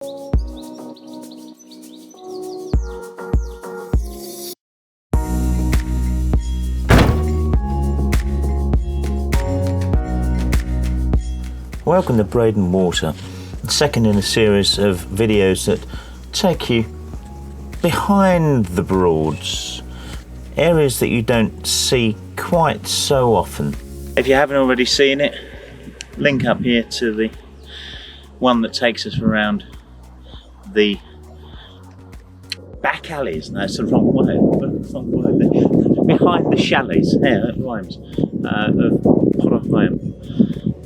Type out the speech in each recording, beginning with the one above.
Welcome to Breydon Water, the second in a series of videos that take you behind the Broads, areas that you don't see quite so often. If you haven't already seen it, link up here to the one that takes us around the back alleys. No, that's the wrong word. Behind the chalets, yeah, that rhymes, of Potterham.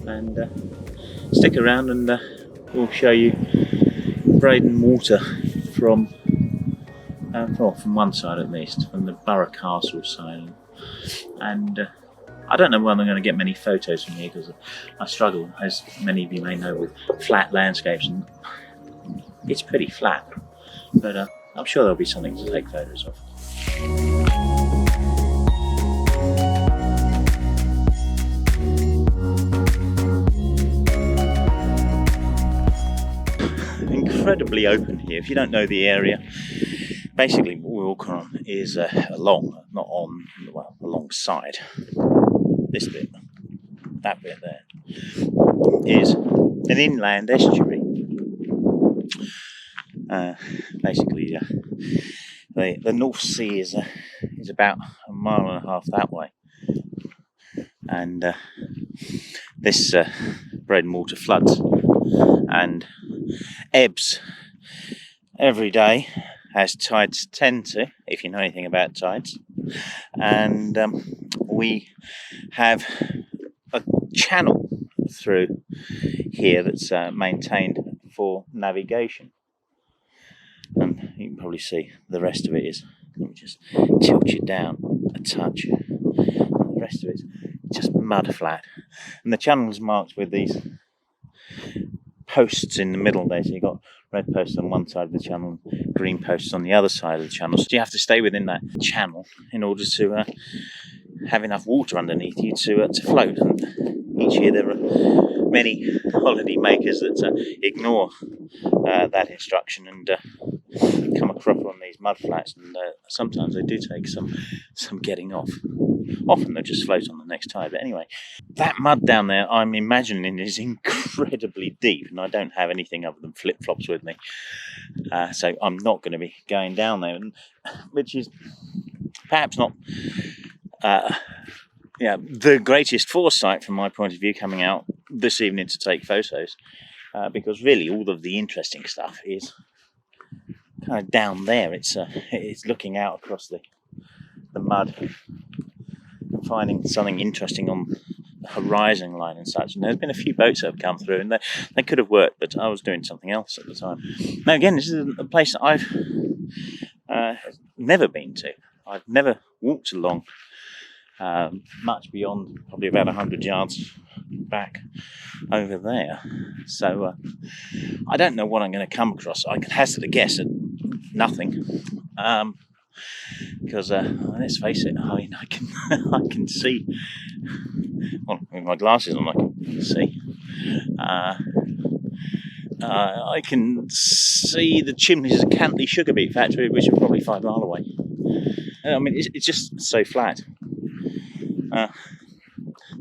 And stick around and we'll show you Breydon Water from one side at least, from the Borough Castle side. And I don't know whether I'm going to get many photos from here because I struggle, as many of you may know, with flat landscapes, and it's pretty flat. But I'm sure there'll be something to take photos of. Incredibly open here. If you don't know the area, basically what we walk on is alongside this bit. That bit there is an inland estuary. Basically, the North Sea is about 1.5 miles that way, and this Breydon Water floods and ebbs every day, as tides tend to, if you know anything about tides. And we have a channel through here that's maintained for navigation, and you can probably see the rest of it is, let me just tilt you down a touch, the rest of it's just mud flat, and the channel is marked with these posts in the middle there. So you've got red posts on one side of the channel, green posts on the other side of the channel. So you have to stay within that channel in order to have enough water underneath you to float. And each year there are many holiday makers that ignore that instruction and come across on these mud flats, and sometimes they do take some getting off. Often they'll just float on the next tide. But anyway, that mud down there, I'm imagining, is incredibly deep, and I don't have anything other than flip-flops with me, so I'm not going to be going down there, which is perhaps not the greatest foresight from my point of view coming out this evening to take photos, because really all of the interesting stuff is kind of down there. It's looking out across the mud and finding something interesting on the horizon line and such. And there's been a few boats that have come through, and they could have worked, but I was doing something else at the time. Now again, this is a place that I've never been to. I've never walked along much beyond probably about 100 yards back over there. So I don't know what I'm going to come across. I could hazard a guess at nothing. Because let's face it, I mean, I can see. Well, with my glasses on, I can see. I can see the chimneys of Cantley sugar beet factory, which are probably 5 miles away. I mean, it's just so flat.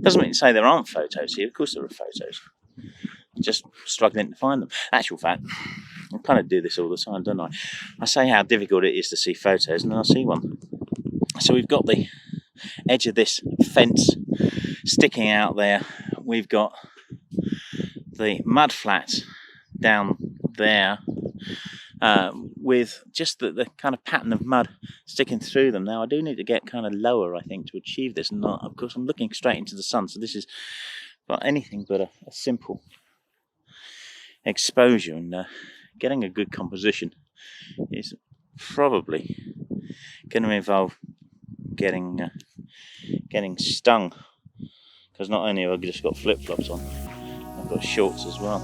Doesn't mean to say there aren't photos here. Of course there are photos. Just struggling to find them. Actual fact, I kind of do this all the time, don't I? I say how difficult it is to see photos, and then I see one. So we've got the edge of this fence sticking out there. We've got the mud flats down there, with just the kind of pattern of mud sticking through them. Now I do need to get kind of lower, I think, to achieve this, and of course I'm looking straight into the sun, so this is not anything but a simple exposure, and getting a good composition is probably going to involve getting stung, because not only have I just got flip-flops on, I've got shorts as well.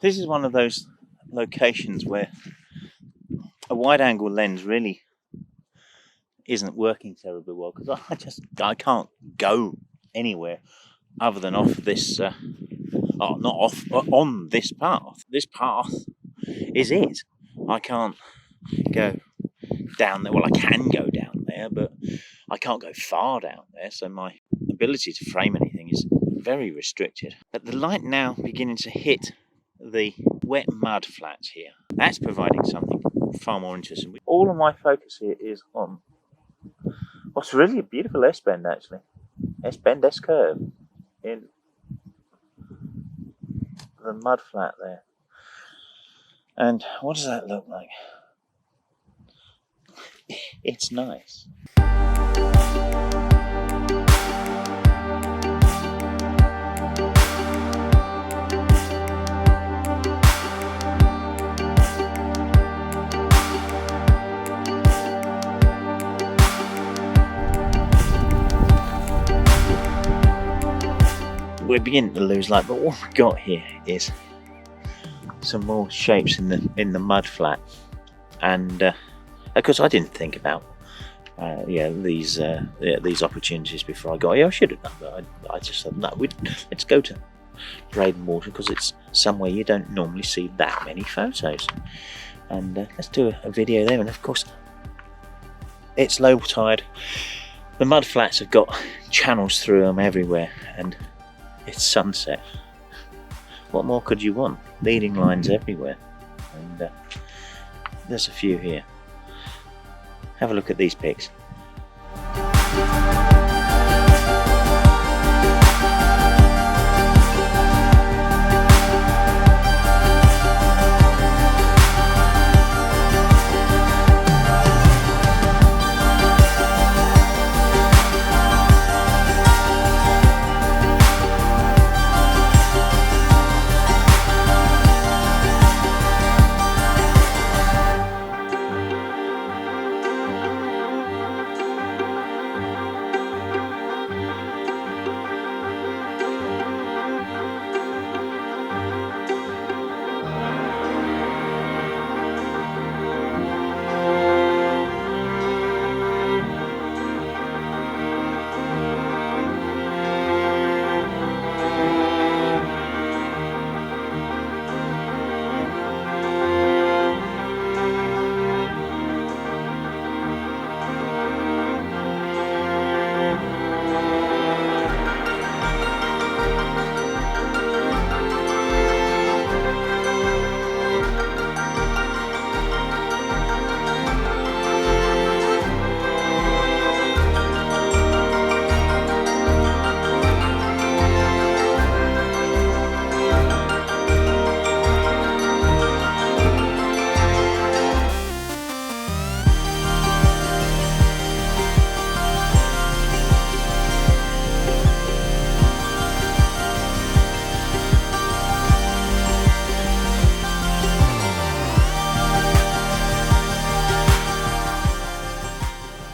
This is one of those locations where a wide-angle lens really isn't working terribly well, because I can't go anywhere other than off this, not off, on this path. This path is it. I can't go down there. Well, I can go down there, but I can't go far down there, so my ability to frame anything is very restricted. But the light now beginning to hit the wet mud flats here. That's providing something far more interesting. All of my focus here is on what's really a beautiful S-bend, actually. S-bend, S-curve in the mud flat there. And what does that look like? It's nice. We're beginning to lose light, but what we've got here is some more shapes in the mud flat, and of course I didn't think about these opportunities before I got here. I should have done, but I just thought, no, let's go to Breydon Water, because it's somewhere you don't normally see that many photos, and let's do a video there. And of course it's low tide, the mud flats have got channels through them everywhere, and it's sunset. What more could you want? Leading lines everywhere, and there's a few here. Have a look at these pics.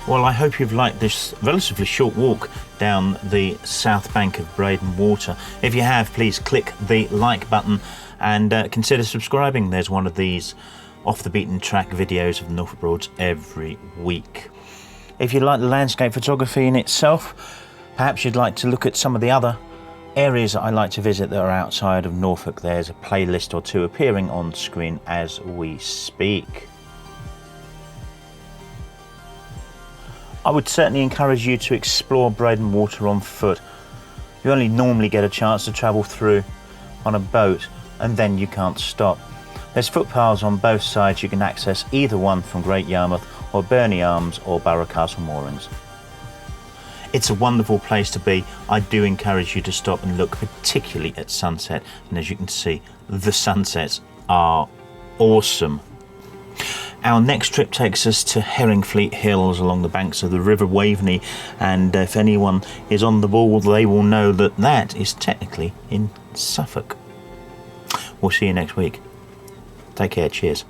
Well, I hope you've liked this relatively short walk down the south bank of Breydon Water. If you have, please click the like button and consider subscribing. There's one of these off the beaten track videos of Norfolk Broads every week. If you like the landscape photography in itself, perhaps you'd like to look at some of the other areas that I like to visit that are outside of Norfolk. There's a playlist or two appearing on screen as we speak. I would certainly encourage you to explore Breydon Water on foot. You only normally get a chance to travel through on a boat, and then you can't stop. There's footpaths on both sides. You can access either one from Great Yarmouth or Burney Arms or Borough Castle moorings. It's a wonderful place to be. I do encourage you to stop and look, particularly at sunset, and as you can see, the sunsets are awesome. Our next trip takes us to Herringfleet Hills along the banks of the River Waveney, and if anyone is on the ball, they will know that that is technically in Suffolk. We'll see you next week. Take care, cheers.